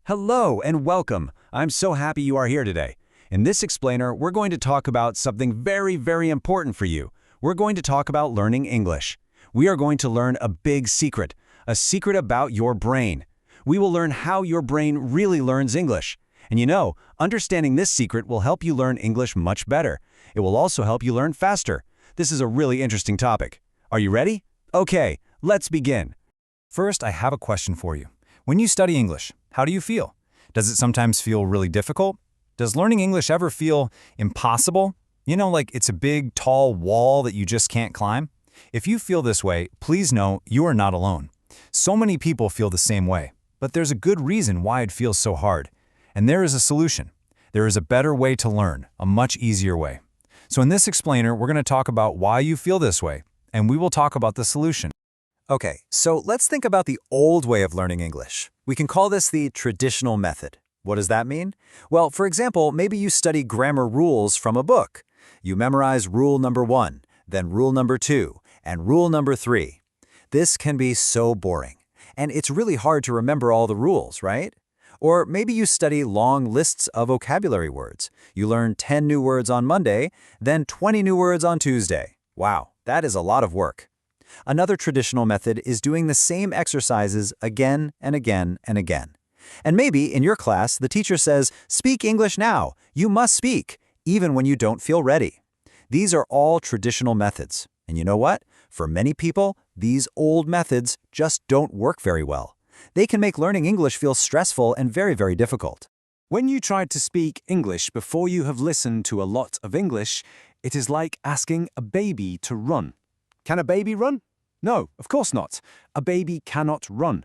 Hello and welcome. I'm so happy you are here today. In this explainer, we're going to talk about something very important for you. We're going to talk about learning English. We are going to learn a big secret, a secret about your brain. We will learn how your brain really learns English. And you know, understanding this secret will help you learn English much better. It will also help you learn faster. This is a really interesting topic. Are you ready? Okay, let's begin. First, I have a question for you. When you study English, how do you feel? Does it sometimes feel really difficult? Does learning English ever feel impossible? You know, like it's a big, tall wall that you just can't climb? If you feel this way, please know you are not alone. So many people feel the same way, but there's a good reason why it feels so hard. And there is a solution. There is a better way to learn, a much easier way. So in this explainer, we're going to talk about why you feel this way, and we will talk about the solution. Okay, so let's think about the old way of learning English. We can call this the traditional method. What does that mean? Well, for example, maybe you study grammar rules from a book. You memorize rule number 1, then rule number 2, and rule number 3. This can be so boring, and it's really hard to remember all the rules, right? Or maybe you study long lists of vocabulary words. You learn 10 new words on Monday, then 20 new words on Tuesday. Wow, that is a lot of work. Another traditional method is doing the same exercises again and again and again. And maybe in your class, the teacher says, "Speak English now. You must speak," even when you don't feel ready. These are all traditional methods. And you know what? For many people, these old methods just don't work very well. They can make learning English feel stressful and very difficult. When you try to speak English before you have listened to a lot of English, it is like asking a baby to run. Can a baby run? No, of course not. A baby cannot run.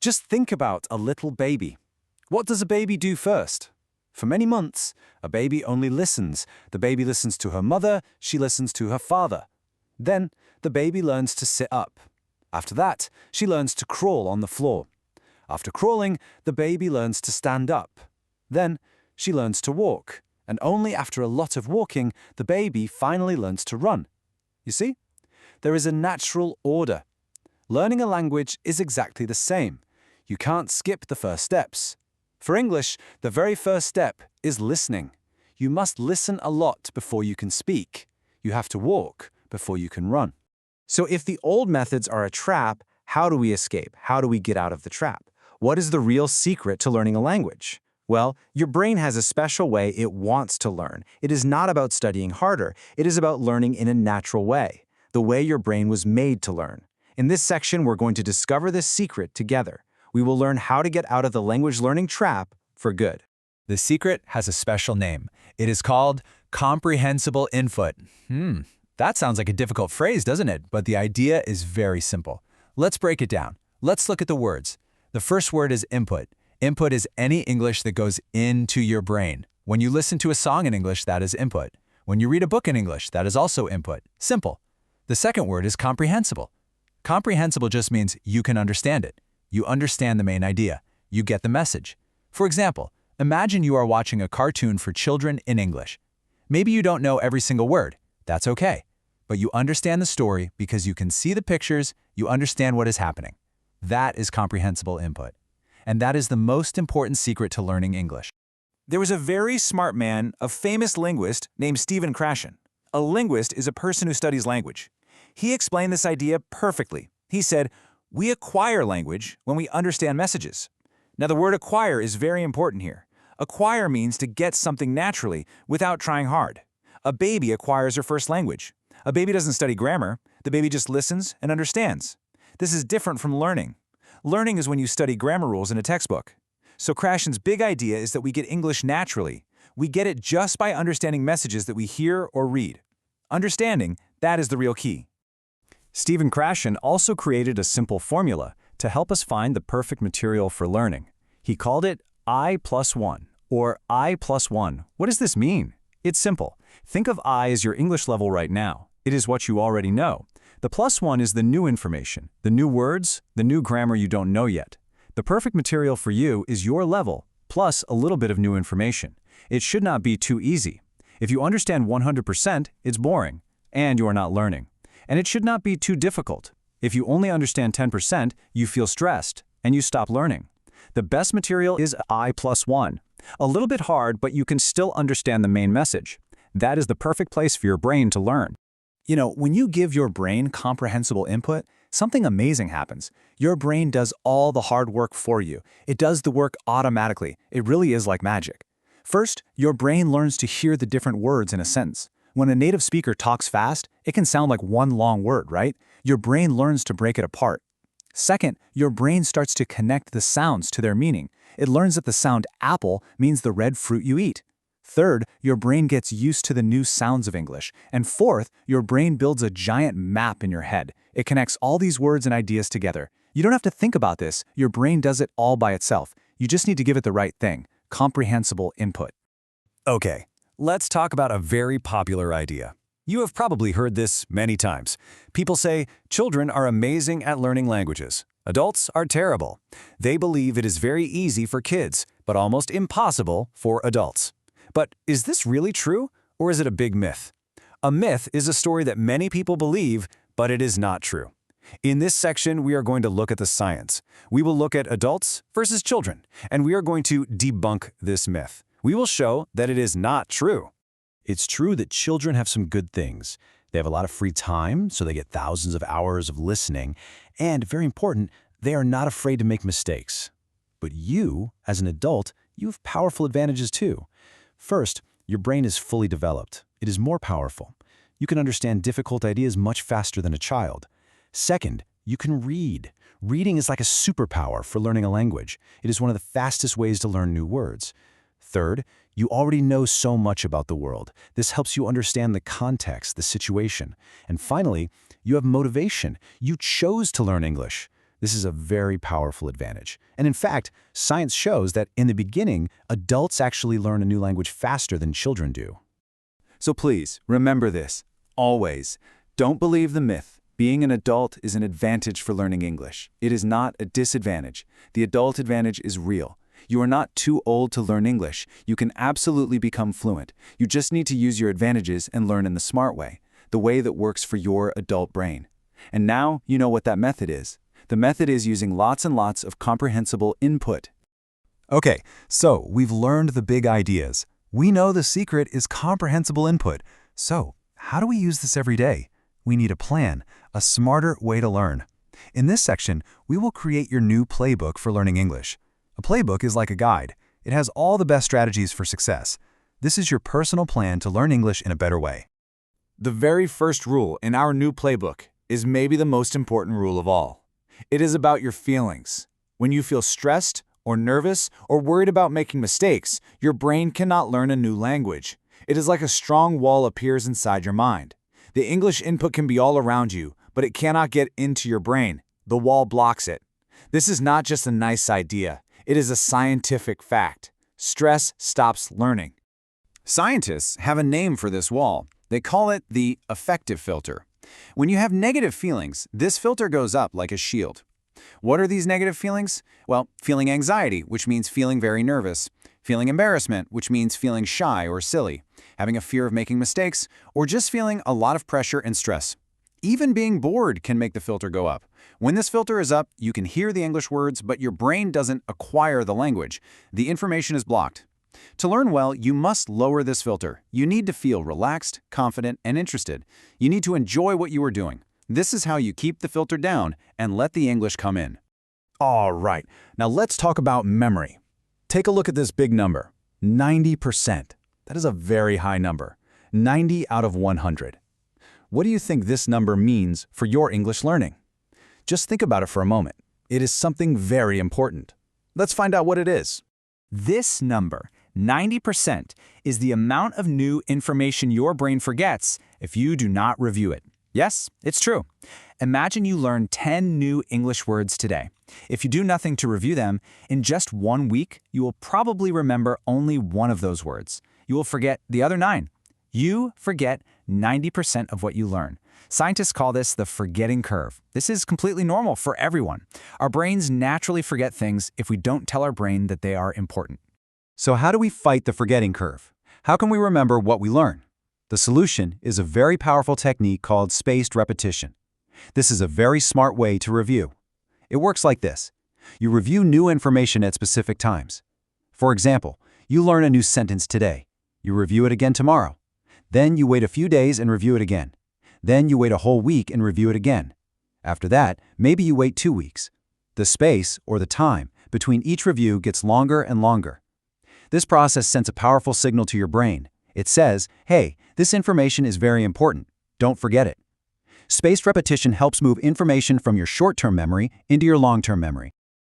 Just think about a little baby. What does a baby do first? For many months, a baby only listens. The baby listens to her mother, she listens to her father. Then, the baby learns to sit up. After that, she learns to crawl on the floor. After crawling, the baby learns to stand up. Then, she learns to walk. And only after a lot of walking, the baby finally learns to run. You see? There is a natural order. Learning a language is exactly the same. You can't skip the first steps. For English, the very first step is listening. You must listen a lot before you can speak. You have to walk before you can run. So if the old methods are a trap, how do we escape? How do we get out of the trap? What is the real secret to learning a language? Well, your brain has a special way it wants to learn. It is not about studying harder. It is about learning in a natural way, the way your brain was made to learn. In this section, we're going to discover this secret together. We will learn how to get out of the language learning trap for good. The secret has a special name. It is called comprehensible input. That sounds like a difficult phrase, doesn't it? But the idea is very simple. Let's break it down. Let's look at the words. The first word is input. Input is any English that goes into your brain. When you listen to a song in English, that is input. When you read a book in English, that is also input. Simple. The second word is comprehensible. Comprehensible just means you can understand it. You understand the main idea. You get the message. For example, imagine you are watching a cartoon for children in English. Maybe you don't know every single word. That's okay. But you understand the story because you can see the pictures, you understand what is happening. That is comprehensible input. And that is the most important secret to learning English. There was a very smart man, a famous linguist named Stephen Krashen. A linguist is a person who studies language. He explained this idea perfectly. He said, "We acquire language when we understand messages." Now, the word acquire is very important here. Acquire means to get something naturally without trying hard. A baby acquires her first language. A baby doesn't study grammar. The baby just listens and understands. This is different from learning. Learning is when you study grammar rules in a textbook. So Krashen's big idea is that we get English naturally. We get it just by understanding messages that we hear or read. Understanding, that is the real key. Stephen Krashen also created a simple formula to help us find the perfect material for learning. He called it I+1, or I+1. What does this mean? It's simple. Think of I as your English level right now. It is what you already know. The +1 is the new information, the new words, the new grammar you don't know yet. The perfect material for you is your level, plus a little bit of new information. It should not be too easy. If you understand 100%, it's boring, and you are not learning. And it should not be too difficult. If you only understand 10%, you feel stressed, and you stop learning. The best material is I+1. A little bit hard, but you can still understand the main message. That is the perfect place for your brain to learn. You know, when you give your brain comprehensible input, something amazing happens. Your brain does all the hard work for you. It does the work automatically. It really is like magic. First, your brain learns to hear the different words in a sentence. When a native speaker talks fast, it can sound like one long word, right? Your brain learns to break it apart. Second, your brain starts to connect the sounds to their meaning. It learns that the sound apple means the red fruit you eat. Third, your brain gets used to the new sounds of English. And fourth, your brain builds a giant map in your head. It connects all these words and ideas together. You don't have to think about this. Your brain does it all by itself. You just need to give it the right thing: comprehensible input. Okay, let's talk about a very popular idea. You have probably heard this many times. People say children are amazing at learning languages. Adults are terrible. They believe it is very easy for kids, but almost impossible for adults. But is this really true, or is it a big myth? A myth is a story that many people believe, but it is not true. In this section, we are going to look at the science. We will look at adults versus children, and we are going to debunk this myth. We will show that it is not true. It's true that children have some good things. They have a lot of free time, so they get thousands of hours of listening, and very important, they are not afraid to make mistakes. But you, as an adult, you have powerful advantages too. First, your brain is fully developed. It is more powerful. You can understand difficult ideas much faster than a child. Second, you can read. Reading is like a superpower for learning a language. It is one of the fastest ways to learn new words. Third, you already know so much about the world. This helps you understand the context, the situation. And finally, you have motivation. You chose to learn English. This is a very powerful advantage. And in fact, science shows that in the beginning, adults actually learn a new language faster than children do. So please, remember this. Always. Don't believe the myth. Being an adult is an advantage for learning English. It is not a disadvantage. The adult advantage is real. You are not too old to learn English. You can absolutely become fluent. You just need to use your advantages and learn in the smart way, the way that works for your adult brain. And now you know what that method is. The method is using lots and lots of comprehensible input. Okay, so we've learned the big ideas. We know the secret is comprehensible input. So, how do we use this every day? We need a plan, a smarter way to learn. In this section, we will create your new playbook for learning English. A playbook is like a guide. It has all the best strategies for success. This is your personal plan to learn English in a better way. The very first rule in our new playbook is maybe the most important rule of all. It is about your feelings. When you feel stressed or nervous or worried about making mistakes, your brain cannot learn a new language. It is like a strong wall appears inside your mind. The English input can be all around you, but it cannot get into your brain. The wall blocks it. This is not just a nice idea. It is a scientific fact. Stress stops learning. Scientists have a name for this wall. They call it the affective filter. When you have negative feelings, this filter goes up like a shield. What are these negative feelings? Well, feeling anxiety, which means feeling very nervous, feeling embarrassment, which means feeling shy or silly, having a fear of making mistakes, or just feeling a lot of pressure and stress. Even being bored can make the filter go up. When this filter is up, you can hear the English words, but your brain doesn't acquire the language. The information is blocked. To learn well, you must lower this filter. You need to feel relaxed, confident, and interested. You need to enjoy what you are doing. This is how you keep the filter down and let the English come in. All right, now let's talk about memory. Take a look at this big number, 90%. That is a very high number, 90 out of 100. What do you think this number means for your English learning? Just think about it for a moment. It is something very important. Let's find out what it is. This number, 90%, is the amount of new information your brain forgets if you do not review it. Yes, it's true. Imagine you learn 10 new English words today. If you do nothing to review them, in just 1 week, you will probably remember only one of those words. You will forget the other 9. You forget 90% of what you learn. Scientists call this the forgetting curve. This is completely normal for everyone. Our brains naturally forget things if we don't tell our brain that they are important. So how do we fight the forgetting curve? How can we remember what we learn? The solution is a very powerful technique called spaced repetition. This is a very smart way to review. It works like this. You review new information at specific times. For example, you learn a new sentence today. You review it again tomorrow. Then you wait a few days and review it again. Then you wait a whole week and review it again. After that, maybe you wait 2 weeks. The space, or the time, between each review gets longer and longer. This process sends a powerful signal to your brain. It says, hey, this information is very important. Don't forget it. Spaced repetition helps move information from your short-term memory into your long-term memory.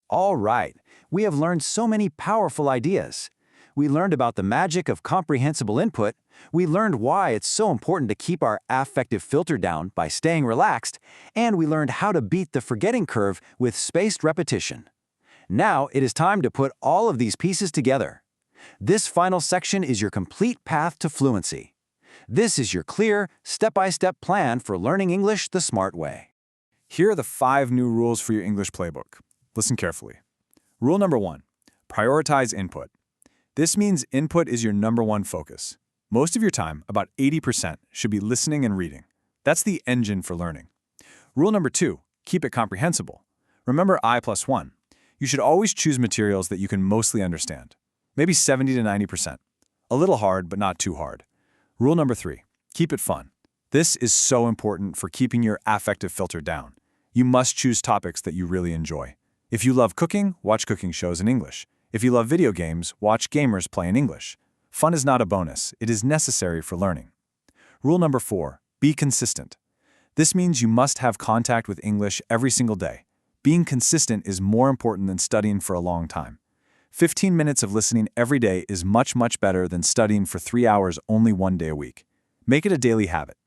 All right, we have learned so many powerful ideas. We learned about the magic of comprehensible input. We learned why it's so important to keep our affective filter down by staying relaxed. And we learned how to beat the forgetting curve with spaced repetition. Now it is time to put all of these pieces together. This final section is your complete path to fluency. This is your clear, step-by-step plan for learning English the smart way. Here are the 5 new rules for your English playbook. Listen carefully. Rule number 1, prioritize input. This means input is your number 1 focus. Most of your time, about 80%, should be listening and reading. That's the engine for learning. Rule number 2, keep it comprehensible. Remember I+1. You should always choose materials that you can mostly understand. Maybe 70 to 90%. A little hard, but not too hard. Rule number 3, keep it fun. This is so important for keeping your affective filter down. You must choose topics that you really enjoy. If you love cooking, watch cooking shows in English. If you love video games, watch gamers play in English. Fun is not a bonus, it is necessary for learning. Rule number 4, be consistent. This means you must have contact with English every single day. Being consistent is more important than studying for a long time. 15 minutes of listening every day is much better than studying for 3 hours only 1 day a week. Make it a daily habit.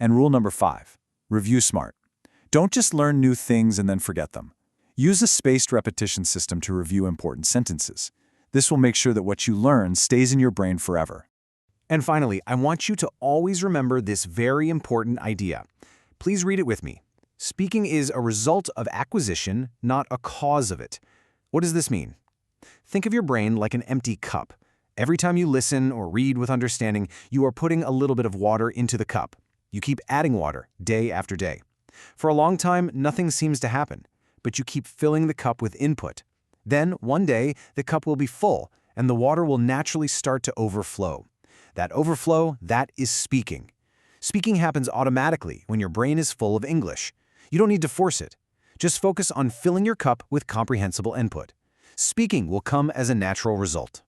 And rule number 5, review smart. Don't just learn new things and then forget them. Use a spaced repetition system to review important sentences. This will make sure that what you learn stays in your brain forever. And finally, I want you to always remember this very important idea. Please read it with me. Speaking is a result of acquisition, not a cause of it. What does this mean? Think of your brain like an empty cup. Every time you listen or read with understanding, you are putting a little bit of water into the cup. You keep adding water day after day. For a long time, nothing seems to happen, but you keep filling the cup with input. Then, one day, the cup will be full, and the water will naturally start to overflow. That overflow, that is speaking. Speaking happens automatically when your brain is full of English. You don't need to force it. Just focus on filling your cup with comprehensible input. Speaking will come as a natural result.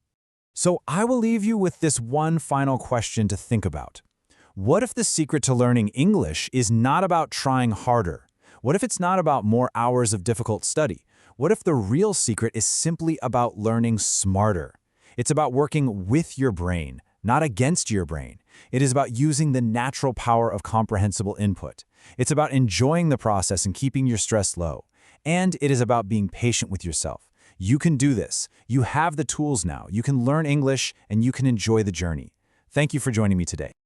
So I will leave you with this one final question to think about. What if the secret to learning English is not about trying harder? What if it's not about more hours of difficult study? What if the real secret is simply about learning smarter? It's about working with your brain, not against your brain. It is about using the natural power of comprehensible input. It's about enjoying the process and keeping your stress low. And it is about being patient with yourself. You can do this. You have the tools now. You can learn English and you can enjoy the journey. Thank you for joining me today.